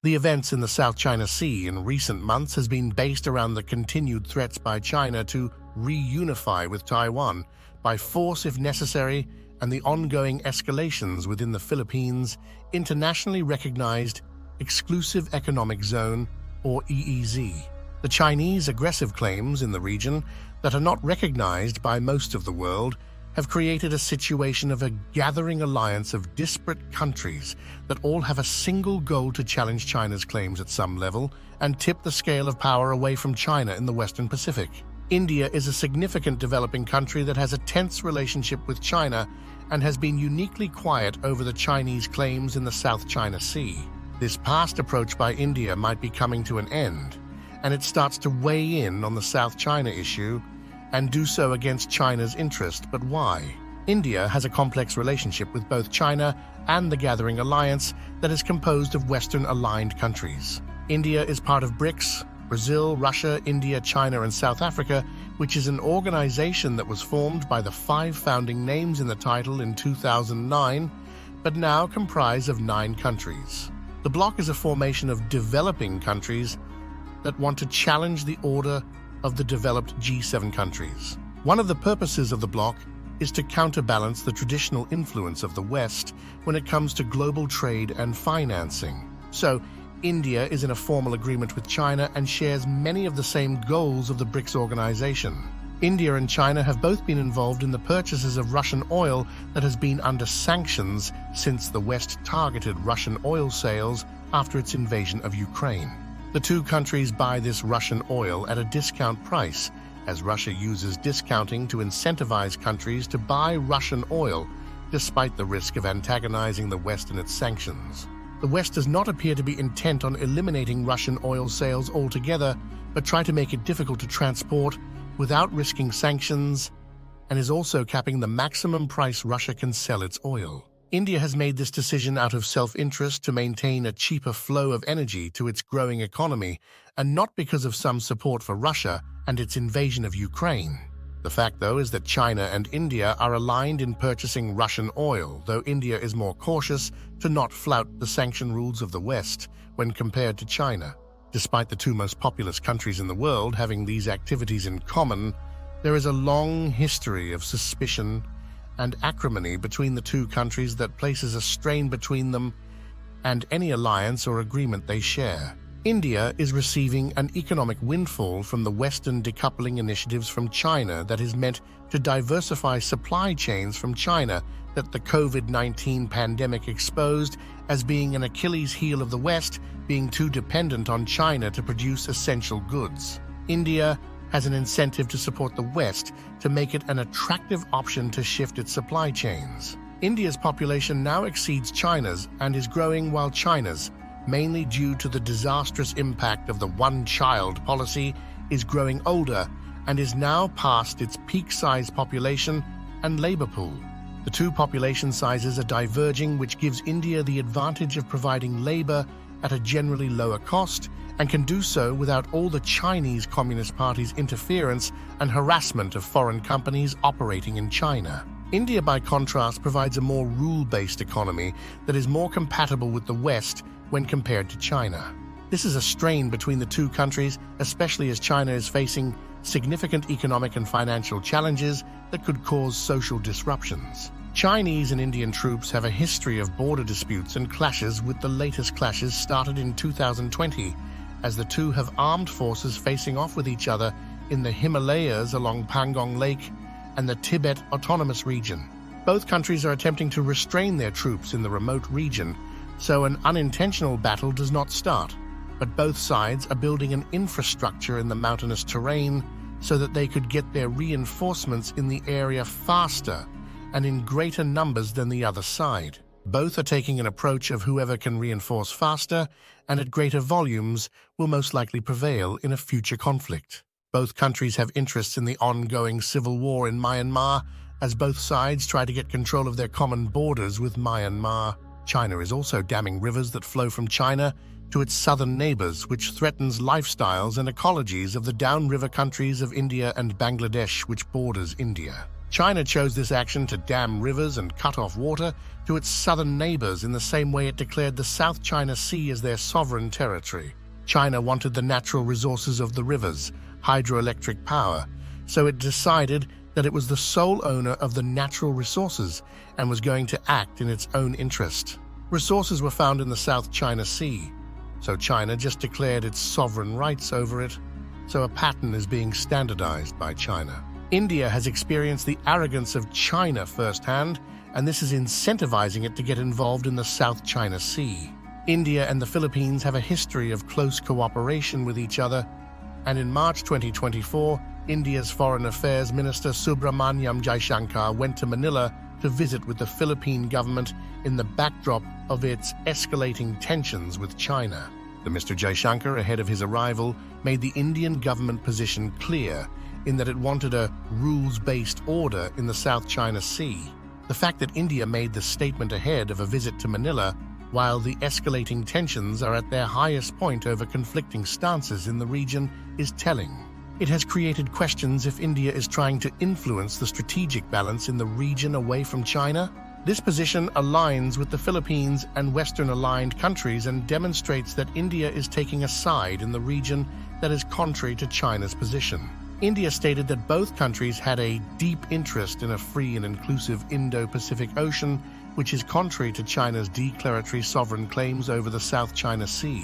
The events in the South China Sea in recent months has been based around the continued threats by China to reunify with Taiwan by force if necessary, and the ongoing escalations within the Philippines' internationally recognized Exclusive Economic Zone, or EEZ. The Chinese aggressive claims in the region that are not recognized by most of the world have created a situation of a gathering alliance of disparate countries that all have a single goal to challenge China's claims at some level and tip the scale of power away from China in the Western Pacific. India is a significant developing country that has a tense relationship with China and has been uniquely quiet over the Chinese claims in the South China Sea. This past approach by India might be coming to an end, and it starts to weigh in on the South China issue and do so against China's interest. But why? India has a complex relationship with both China and the gathering alliance that is composed of Western-aligned countries. India is part of BRICS, Brazil, Russia, India, China, and South Africa, which is an organization that was formed by the 5 founding names in the title in 2009, but now comprise of 9 countries. The bloc is a formation of developing countries that want to challenge the order of the developed G7 countries. One of the purposes of the bloc is to counterbalance the traditional influence of the West when it comes to global trade and financing. So, India is in a formal agreement with China and shares many of the same goals of the BRICS organization. India and China have both been involved in the purchases of Russian oil that has been under sanctions since the West targeted Russian oil sales after its invasion of Ukraine. The two countries buy this Russian oil at a discount price, as Russia uses discounting to incentivize countries to buy Russian oil, despite the risk of antagonizing the West in its sanctions. The West does not appear to be intent on eliminating Russian oil sales altogether, but try to make it difficult to transport without risking sanctions, and is also capping the maximum price Russia can sell its oil. India has made this decision out of self-interest to maintain a cheaper flow of energy to its growing economy, and not because of some support for Russia and its invasion of Ukraine. The fact, though, is that China and India are aligned in purchasing Russian oil, though India is more cautious to not flout the sanction rules of the West when compared to China. Despite the two most populous countries in the world having these activities in common, there is a long history of suspicion and acrimony between the two countries that places a strain between them and any alliance or agreement they share. India is receiving an economic windfall from the Western decoupling initiatives from China that is meant to diversify supply chains from China that the COVID-19 pandemic exposed as being an Achilles heel of the West, being too dependent on China to produce essential goods. India has an incentive to support the West to make it an attractive option to shift its supply chains. India's population now exceeds China's and is growing while China's, mainly due to the disastrous impact of the one-child policy, is growing older and is now past its peak size population and labor pool. The two population sizes are diverging, which gives India the advantage of providing labor at a generally lower cost and can do so without all the Chinese Communist Party's interference and harassment of foreign companies operating in China. India, by contrast, provides a more rule-based economy that is more compatible with the West when compared to China. This is a strain between the two countries, especially as China is facing significant economic and financial challenges that could cause social disruptions. Chinese and Indian troops have a history of border disputes and clashes, with the latest clashes started in 2020, as the two have armed forces facing off with each other in the Himalayas along Pangong Lake and the Tibet Autonomous Region. Both countries are attempting to restrain their troops in the remote region, so an unintentional battle does not start, but both sides are building an infrastructure in the mountainous terrain so that they could get their reinforcements in the area faster and in greater numbers than the other side. Both are taking an approach of whoever can reinforce faster and at greater volumes will most likely prevail in a future conflict. Both countries have interests in the ongoing civil war in Myanmar, as both sides try to get control of their common borders with Myanmar. China is also damming rivers that flow from China to its southern neighbors, which threatens lifestyles and ecologies of the downriver countries of India and Bangladesh, which borders India. China chose this action to dam rivers and cut off water to its southern neighbors in the same way it declared the South China Sea as their sovereign territory. China wanted the natural resources of the rivers, hydroelectric power, so it decided that it was the sole owner of the natural resources and was going to act in its own interest. Resources were found in the South China Sea, so China just declared its sovereign rights over it, so a pattern is being standardized by China. India has experienced the arrogance of China firsthand, and this is incentivizing it to get involved in the South China Sea. India and the Philippines have a history of close cooperation with each other, and in March 2024, India's Foreign Affairs Minister Subramaniam Jaishankar went to Manila to visit with the Philippine government in the backdrop of its escalating tensions with China. The Mr. Jaishankar, ahead of his arrival, made the Indian government position clear in that it wanted a rules-based order in the South China Sea. The fact that India made the statement ahead of a visit to Manila while the escalating tensions are at their highest point over conflicting stances in the region is telling. It has created questions if India is trying to influence the strategic balance in the region away from China. This position aligns with the Philippines and Western-aligned countries and demonstrates that India is taking a side in the region that is contrary to China's position. India stated that both countries had a deep interest in a free and inclusive Indo-Pacific Ocean, which is contrary to China's declaratory sovereign claims over the South China Sea.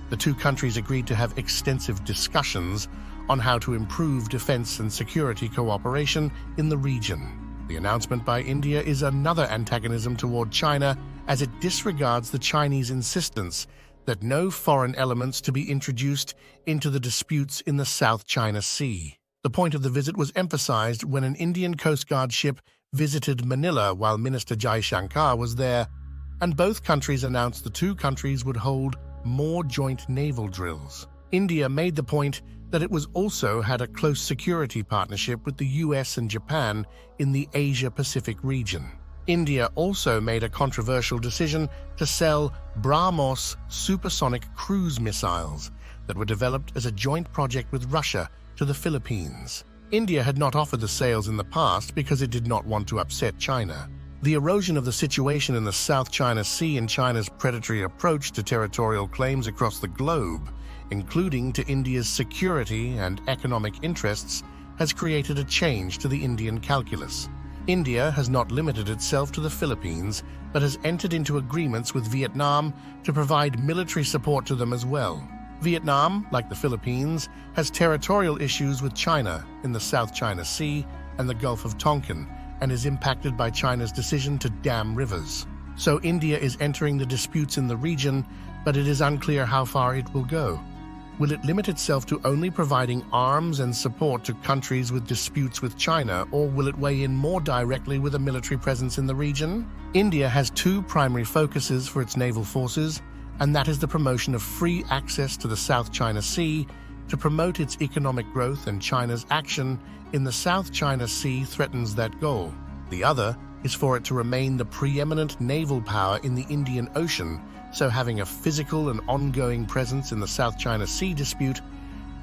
The two countries agreed to have extensive discussions on how to improve defense and security cooperation in the region. The announcement by India is another antagonism toward China as it disregards the Chinese insistence that no foreign elements to be introduced into the disputes in the South China Sea. The point of the visit was emphasized when an Indian Coast Guard ship visited Manila while Minister Jaishankar was there, and both countries announced the two countries would hold more joint naval drills. India made the point that it was also had a close security partnership with the US and Japan in the Asia-Pacific region. India also made a controversial decision to sell BrahMos supersonic cruise missiles that were developed as a joint project with Russia to the Philippines. India had not offered the sales in the past because it did not want to upset China. The erosion of the situation in the South China Sea and China's predatory approach to territorial claims across the globe, including to India's security and economic interests, has created a change to the Indian calculus. India has not limited itself to the Philippines, but has entered into agreements with Vietnam to provide military support to them as well. Vietnam, like the Philippines, has territorial issues with China in the South China Sea and the Gulf of Tonkin, and is impacted by China's decision to dam rivers. So India is entering the disputes in the region, but it is unclear how far it will go. Will it limit itself to only providing arms and support to countries with disputes with China, or will it weigh in more directly with a military presence in the region? India has two primary focuses for its naval forces, and that is the promotion of free access to the South China Sea to promote its economic growth, and China's action in the South China Sea threatens that goal. The other is for it to remain the preeminent naval power in the Indian Ocean, so having a physical and ongoing presence in the South China Sea dispute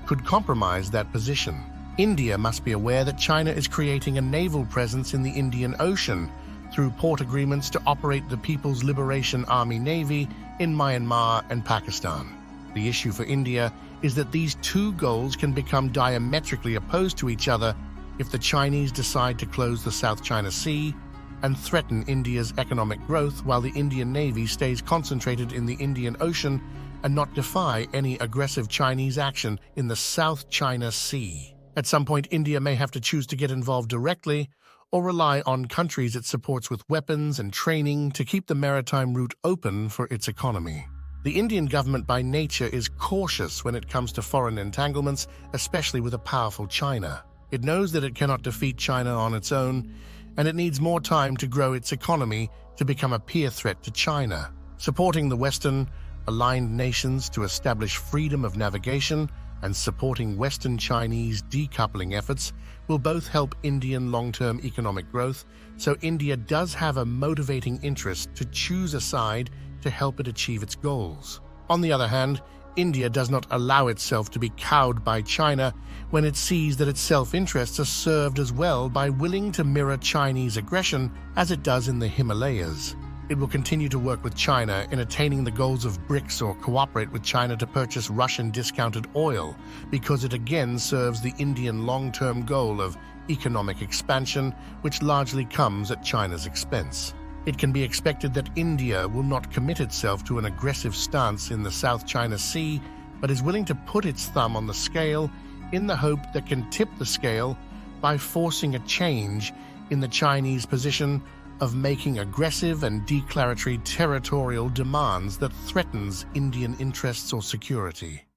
could compromise that position. India must be aware that China is creating a naval presence in the Indian Ocean through port agreements to operate the People's Liberation Army Navy in Myanmar and Pakistan. The issue for India is that these two goals can become diametrically opposed to each other if the Chinese decide to close the South China Sea and threaten India's economic growth while the Indian Navy stays concentrated in the Indian Ocean and not defy any aggressive Chinese action in the South China Sea. At some point, India may have to choose to get involved directly or rely on countries it supports with weapons and training to keep the maritime route open for its economy. The Indian government by nature is cautious when it comes to foreign entanglements, especially with a powerful China. It knows that it cannot defeat China on its own, and it needs more time to grow its economy to become a peer threat to China. Supporting the Western-aligned nations to establish freedom of navigation and supporting Western Chinese decoupling efforts will both help Indian long-term economic growth, so India does have a motivating interest to choose a side to help it achieve its goals. On the other hand, India does not allow itself to be cowed by China when it sees that its self-interests are served as well by willing to mirror Chinese aggression as it does in the Himalayas. It will continue to work with China in attaining the goals of BRICS or cooperate with China to purchase Russian discounted oil because it again serves the Indian long-term goal of economic expansion, which largely comes at China's expense. It can be expected that India will not commit itself to an aggressive stance in the South China Sea, but is willing to put its thumb on the scale in the hope that can tip the scale by forcing a change in the Chinese position of making aggressive and declaratory territorial demands that threatens Indian interests or security.